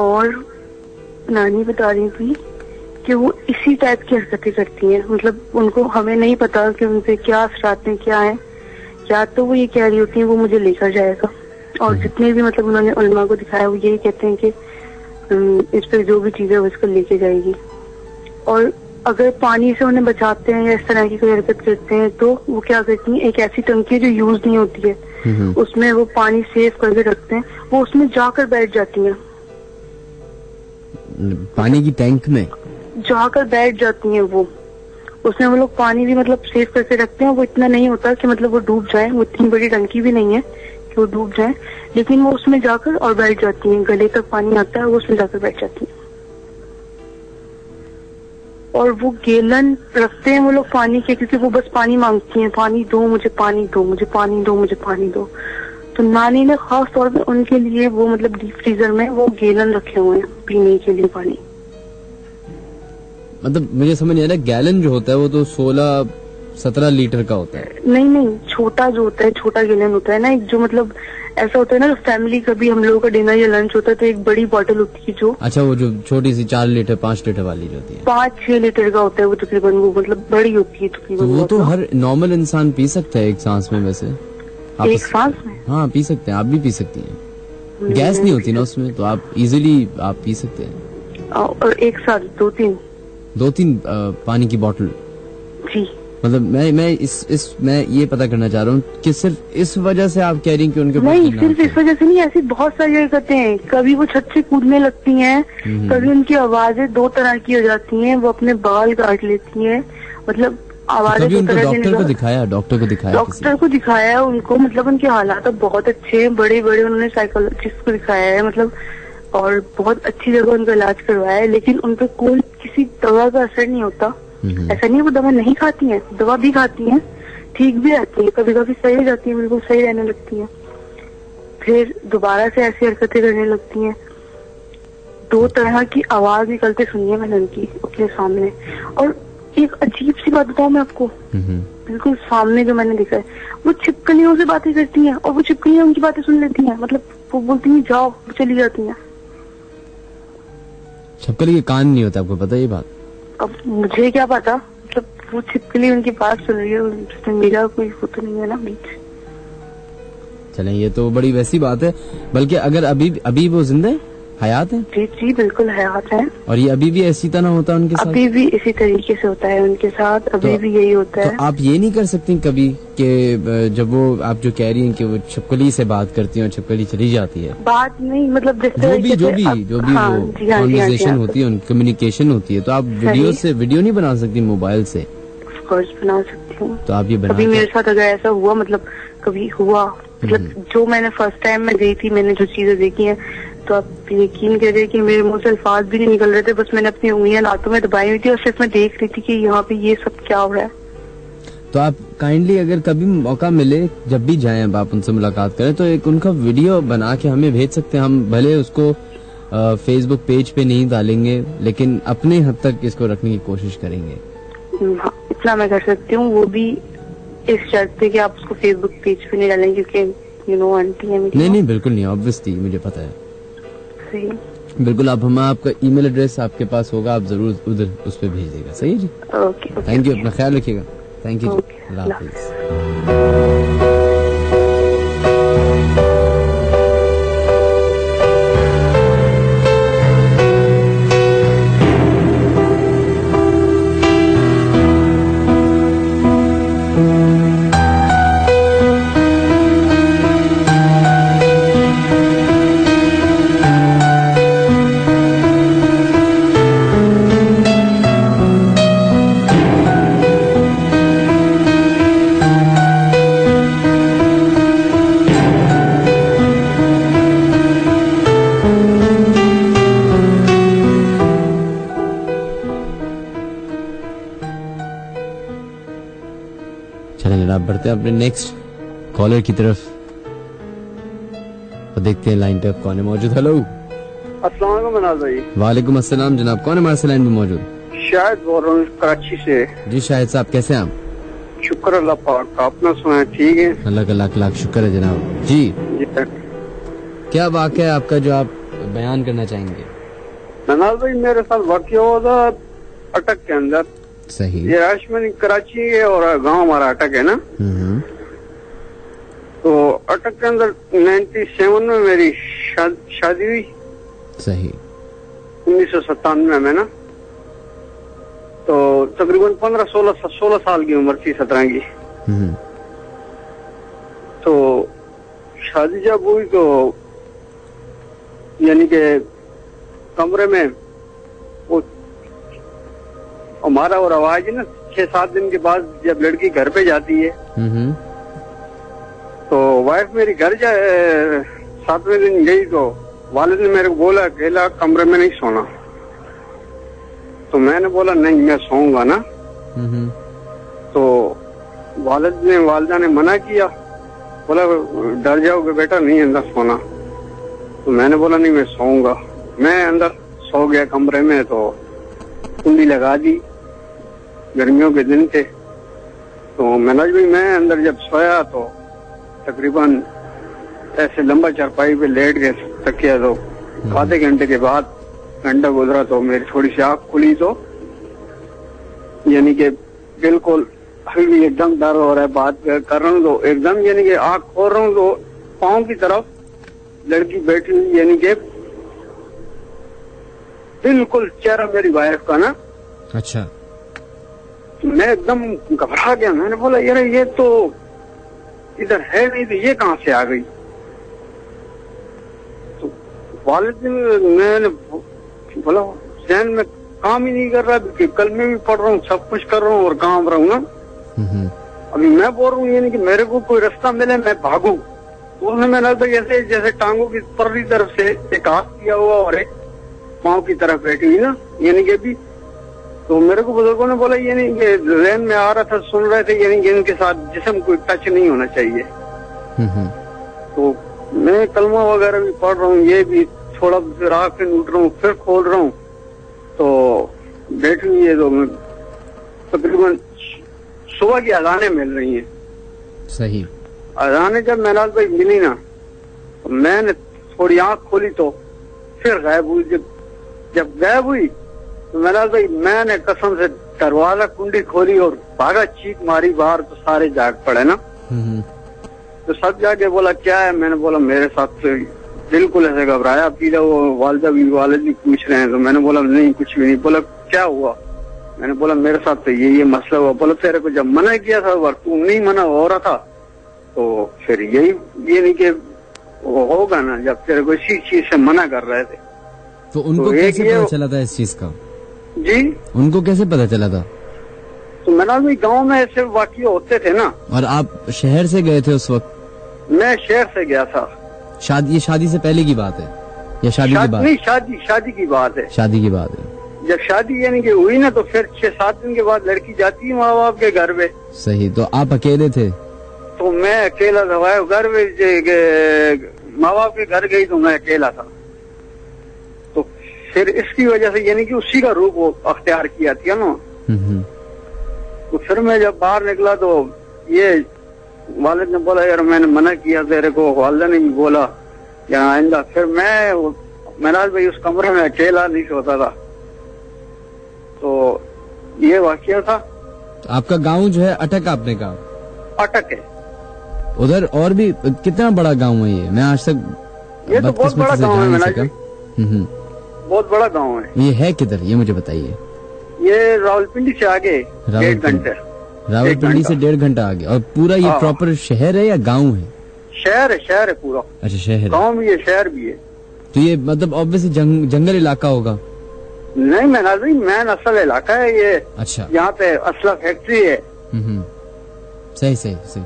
اور نانی بتا رہی تھی کہ وہ اسی ٹائپ کی حرکتیں کرتی ہیں. مطلب ان کو ہمیں نہیں پتا کہ ان پہ کیا اثرات ہیں کیا ہیں. یا تو وہ یہ کہہ رہی ہوتی ہیں وہ مجھے لے کر جائے گا, اور جتنے بھی مطلب انہوں نے علماء کو دکھایا وہ یہی کہتے ہیں کہ اس پہ جو بھی چیز ہے وہ اس کو لے کے جائے گی. اور اگر پانی سے انہیں بچاتے ہیں یا اس طرح کی کوئی حرکت کرتے ہیں تو وہ کیا کرتی ہیں, ایک ایسی ٹنکی جو یوز نہیں ہوتی ہے اس میں وہ پانی سیو کر کے رکھتے ہیں, وہ اس میں جا کر بیٹھ جاتی ہیں. پانی کی ٹینک میں جا کر بیٹھ جاتی ہیں وہ, اس میں وہ لوگ پانی بھی مطلب سیو کر کے رکھتے ہیں. وہ اتنا نہیں ہوتا کہ مطلب وہ ڈوب جائیں, وہ اتنی بڑی ٹنکی بھی نہیں ہے کہ وہ ڈوب جائیں, لیکن وہ اس میں جا کر اور بیٹھ جاتی ہیں. گلے تک پانی آتا ہے, وہ اس میں جا کر بیٹھ جاتی ہیں. اور وہ گیلن رکھتے ہیں وہ لوگ پانی کے, کیونکہ وہ بس پانی مانگتی ہیں, پانی دو مجھے, پانی دو مجھے, پانی دو مجھے, پانی دو. تو نانی نے خاص طور پہ ان کے لیے وہ مطلب ڈیپ فریزر میں وہ گیلن رکھے ہوئے ہیں پینے کے لیے پانی. مطلب مجھے سمجھ نہیں آ رہا, گیلن جو ہوتا ہے وہ تو 16-17 لیٹر کا ہوتا ہے. نہیں, چھوٹا جو ہوتا ہے, چھوٹا گیلن ہوتا ہے نا, ایک جو مطلب ایسا ہوتا ہے نا فیملی کبھی ہم لوگوں کا ڈنر یا لنچ ہوتا ہے تو ایک بڑی بوٹل ہوتی ہے جو, اچھا وہ جو چھوٹی سی 4 لیٹر 5 لیٹر والی جو ہوتی ہے, 5-6 لیٹر کا ہوتا ہے وہ تقریباً, وہ مطلب بڑی ہوتی ہے تقریباً. وہ تو ہر نارمل انسان پی سکتا ہے ایک سانس میں. ویسے ایک سانس میں ہاں پی سکتے ہیں, آپ بھی پی سکتی ہیں. گیس نہیں ہوتی نا اس میں, تو آپ ایزیلی آپ پی سکتے ہیں. اور ایک ساتھ 2-3 پانی کی بوٹل. جی مطلب میں یہ پتا کرنا چاہ رہا ہوں کہ صرف اس وجہ سے آپ کہہ رہی ہیں کہ ان کے نہیں, صرف اس وجہ سے نہیں, ایسی بہت ساری حرکتیں ہیں. کبھی وہ چھت سے کودنے لگتی ہیں, کبھی ان کی آوازیں 2 طرح کی ہو جاتی ہیں, وہ اپنے بال کاٹ لیتی ہیں. مطلب آوازیں ڈاکٹر کو دکھایا ڈاکٹر کو دکھایا ان کو, مطلب ان کے حالات اب بہت اچھے ہیں, بڑے انہوں نے سائیکولوجسٹ کو دکھایا ہے مطلب, اور بہت اچھی جگہ ان کا علاج کروایا ہے, لیکن ان پہ کوئی کسی دوا کا اثر نہیں ہوتا. ایسا نہیں وہ دوا نہیں کھاتی ہیں, دوا بھی کھاتی ہیں, ٹھیک بھی آتی ہے, کبھی کبھی صحیح ہو جاتی ہیں, بالکل صحیح رہنے لگتی ہیں, پھر دوبارہ سے ایسی حرکتیں کرنے لگتی ہیں. 2 طرح کی آواز نکلتے سنی ہے میں نے ان کی اپنے سامنے. اور ایک عجیب سی بات بتاؤں میں آپ کو, بالکل سامنے جو میں نے دیکھا ہے, وہ چھپکلیوں سے باتیں کرتی ہیں, اور وہ چھپکلیاں ان کی باتیں سن لیتی ہیں. مطلب وہ بولتی ہیں جاؤ, چلی جاتی ہیں. چھپکلی کے کان نہیں ہوتا, آپ کو پتا یہ بات؟ اب مجھے کیا پتا, مطلب وہ چھپکلی ان کی بات سن رہی ہے, میرا کوئی وہ تو نہیں ہے نا بیچ. چلیں یہ تو بڑی ویسی بات ہے. بلکہ اگر ابھی وہ زندہ ہے, حیات ہے؟ جی بالکل حیات ہے. اور یہ ابھی بھی اسی طرح ہوتا ہے ان کے ساتھ؟ ابھی بھی اسی طریقے سے ہوتا ہے ان کے ساتھ, ابھی بھی یہی ہوتا ہے. تو آپ یہ نہیں کر سکتی کبھی کہ جب وہ آپ جو کہہ رہی ہیں کہ وہ چھپکلی سے بات کرتی ہیں اور چھپکلی چلی جاتی ہے, بات نہیں مطلب جو بھی وہ کنورسیشن ہوتی ہے, کمیونیکیشن ہوتی ہے, تو آپ ویڈیو نہیں بنا سکتی موبائل سے؟ آف کورس بنا سکتی ہوں. تو آپ یہ بنا, کبھی میرے ساتھ اگر ایسا ہوا, مطلب کبھی ہوا, مطلب جو میں نے فرسٹ ٹائم میں گئی تھی, میں نے جو چیزیں دیکھی ہیں, تو آپ یقین کریں کہ میرے منہ سے الفاظ بھی نہیں نکل رہے تھے, بس میں نے اپنی انگلیاں دانتوں میں دبائی ہوئی تھی, اور صرف میں دیکھ رہی تھی کہ یہاں پہ یہ سب کیا ہو رہا ہے. تو آپ کائنڈلی اگر کبھی موقع ملے, جب بھی جائیں اب آپ ان سے ملاقات کریں, تو ایک ان کا ویڈیو بنا کے ہمیں بھیج سکتے ہیں. ہم بھلے اس کو فیس بک پیج پہ نہیں ڈالیں گے, لیکن اپنے حد تک اس کو رکھنے کی کوشش کریں گے. ہاں اتنا میں کر سکتی ہوں, وہ بھی اس شرط پہ کہ آپ اس کو فیس بک پیج پہ نہیں ڈالیں, کیونکہ آنٹی ہے. نہیں بالکل نہیں, آبویسلی مجھے پتا ہے. بالکل, ہم آپ کا ای میل ایڈریس آپ کے پاس ہوگا, آپ ضرور ادھر اس پہ بھیج دے گا. صحیح ہے جی, تھینک یو, اپنا خیال رکھیے گا. تھینک یو جی, اللہ حافظ. بڑھتے ہیں اپنے نیکسٹ کالر کی طرف, اور دیکھتے ہیں لائن پہ کون ہے موجود. ہلو, السلام علیکم مناز بھائی. وعلیکم السلام جناب, کون ہے ہمارے لائن پہ موجود؟ شاہد بول رہا ہوں کراچی سے. جی شاہد صاحب, کیسے ہیں آپ؟ شکر اللہ پاک کا, اپنا سنائیں ٹھیک ہے؟ اللہ کا لاکھ لاکھ شکر ہے جناب. جی کیا واقعہ ہے آپ کا جو آپ بیان کرنا چاہیں گے؟ منال بھائی میرے ساتھ واقعہ ہوا تھا اٹک کے اندر. صحیح. یہ راشمنی کراچی ہے اور گاؤں ہمارا اٹک ہے نا. تو اٹک کے اندر 97 میں میری شادی ہوئی. صحیح. 1997 میں نا. تو تقریباً 15-16 سال کی عمر تھی, 17 کی. تو شادی جب ہوئی تو یعنی کہ کمرے میں وہ ہمارا اور آواز ہے نا 6-7 دن کے بعد جب لڑکی گھر پہ جاتی ہے تو وائف میری گھر 7ویں دن گئی تو والد نے میرے کو بولا اکیلا کمرے میں نہیں سونا. تو میں نے بولا نہیں میں سوؤں گا نا. تو والدہ نے منع کیا, بولا ڈر جاؤ گے بیٹا نہیں اندر سونا. تو میں نے بولا نہیں میں سوؤں گا. میں اندر سو گیا کمرے میں. تو کنڈی لگا دی, گرمیوں کے دن تھے. تو میں اندر جب سویا تو تقریباً ایسے لمبا چارپائی پہ لیٹ گئے تکیا. تو آدھے گھنٹے کے بعد گھنٹہ گزرا تو میری تھوڑی سی آنکھ کھلی تو یعنی کہ بالکل ابھی ایک دم ڈر ہو رہا ہے. بات کر رہا ہوں تو ایک دم یعنی کہ آنکھ کھول رہا ہوں تو پاؤں کی طرف لڑکی بیٹھی ہوئی, یعنی کہ بالکل چہرہ میری وائف کا نا. اچھا. میں ایک دم گھبرا گیا. میں نے بولا یار یہ تو ادھر ہے نہیں تو یہ کہاں سے آ گئی. تو والد میں نے بولا ذہن میں کام ہی نہیں کر رہا کہ کل میں بھی پڑھ رہا ہوں, سب کچھ کر رہا ہوں اور کام رہا ہوں نا. ابھی میں بول رہا ہوں یعنی کہ میرے کو کوئی راستہ ملے میں بھاگوں. اس نے میں نے جیسے ٹانگوں کی پرلی طرف سے ایک ہاتھ کیا ہوا اور ایک پاؤں کی طرف بیٹھی ہوئی نا, یعنی کہ بھی. تو میرے کو بزرگوں نے بولا یعنی کہ ذہن میں آ رہا تھا, سن رہے تھے یعنی کہ ان کے ساتھ جسم کوئی ٹچ نہیں ہونا چاہیے. تو میں کلمہ وغیرہ بھی پڑھ رہا ہوں, یہ بھی تھوڑا پھر آنکھ اٹھ رہا ہوں, پھر کھول رہا ہوں تو بیٹھی ہوئی ہے. تو تقریباً صبح کی اذانیں مل رہی ہیں. صحیح. اذانیں جب منال بھائی ملی نا تو میں نے تھوڑی آنکھ کھولی تو پھر غائب ہوئی. جب غائب ہوئی تو منال بھائی میں نے قسم سے دروازہ کنڈی کھولی اور بھاگا, چیخ ماری باہر. تو سارے جاگ پڑے نا. تو سب جا کے بولا کیا ہے. میں نے بولا میرے ساتھ بالکل ایسے گھبرایا پیلا. وہ والد بھی پوچھ رہے ہیں. تو میں نے بولا نہیں کچھ بھی نہیں. بولا کیا ہوا. میں نے بولا میرے ساتھ تو یہ مسئلہ ہوا. بولا تیرے کو جب منع کیا تھا تو نہیں منع ہو رہا تھا تو پھر یہی یہ نہیں کہ وہ ہوگا نا جب تیرے کو اسی چیز سے منع کر رہے تھے. تو ان کو کیسے پتا چلا تھا اس چیز کا؟ جی ان کو کیسے پتا چلا تھا؟ تو میں نے گاؤں میں ایسے واقعے ہوتے تھے نا. اور آپ شہر سے گئے تھے اس وقت؟ میں شہر سے گیا تھا. یہ شادی سے پہلے کی بات ہے یا شادی کے بعد؟ نہیں شادی کی بات ہے. شادی کی بات ہے. جب شادی یعنی کہ ہوئی نا تو پھر 6-7 دن کے بعد لڑکی جاتی ہے ماں باپ کے گھر پہ. صحیح. تو آپ اکیلے تھے؟ تو میں اکیلا تھا. گھر میں ماں باپ کے گھر گئی تو میں اکیلا تھا. تو پھر اس کی وجہ سے یعنی کہ اسی کا روپ وہ اختیار کیا تھا نا. تو پھر میں جب باہر نکلا تو یہ والد نے بولا یار میں نے منع کیا تیرے کو, والدہ نے بھی بولا یا آئندہ. پھر میں منال بھائی اس کمرے میں اکیلا نہیں سوتا تھا. تو یہ واقعہ تھا. آپ کا گاؤں جو ہے اٹک, آپ نے کہا اٹک ہے. ادھر اور بھی کتنا بڑا گاؤں ہے یہ؟ میں آج تک یہ تو بہت بڑا گاؤں ہے. بہت بڑا گاؤں ہے. یہ ہے کدھر یہ مجھے بتائیے؟ یہ راولپنڈی سے آگے 1.5 گھنٹے. راولپنڈی سے 1.5 گھنٹہ آگے. اور پورا یہ پراپر شہر ہے یا گاؤں ہے؟ شہر ہے پورا. اچھا شہر. گاؤں بھی ہے شہر بھی ہے. تو یہ مطلب آبویسلی جنگل علاقہ ہوگا؟ نہیں مین اصل علاقہ ہے یہ. اچھا. یہاں پہ اسلحہ فیکٹری ہے. صحیح.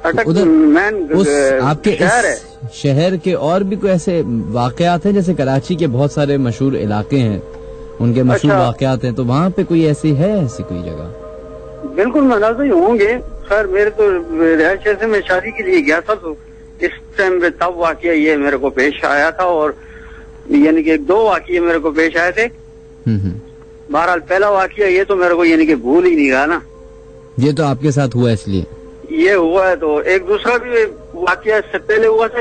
ادھر مین آپ کے شہر کے اور بھی کوئی ایسے واقعات ہیں جیسے کراچی کے بہت سارے مشہور علاقے ہیں, ان کے مشہور واقعات ہیں, تو وہاں پہ کوئی ایسی کوئی جگہ؟ بالکل مناظر ہوں گے. خیر میرے تو رہائش سے میں شادی کے لیے گیا تھا تو اس ٹائم پہ تب واقعہ یہ میرے کو پیش آیا تھا. اور یعنی کہ 2 واقعے میرے کو پیش آئے تھے. بہرحال پہلا واقعہ یہ تو میرے کو یعنی کہ بھول ہی نہیں گیا نا. یہ تو آپ کے ساتھ ہوا اس لیے یہ ہوا ہے. تو ایک دوسرا بھی واقعہ اس سے پہلے ہوا تھا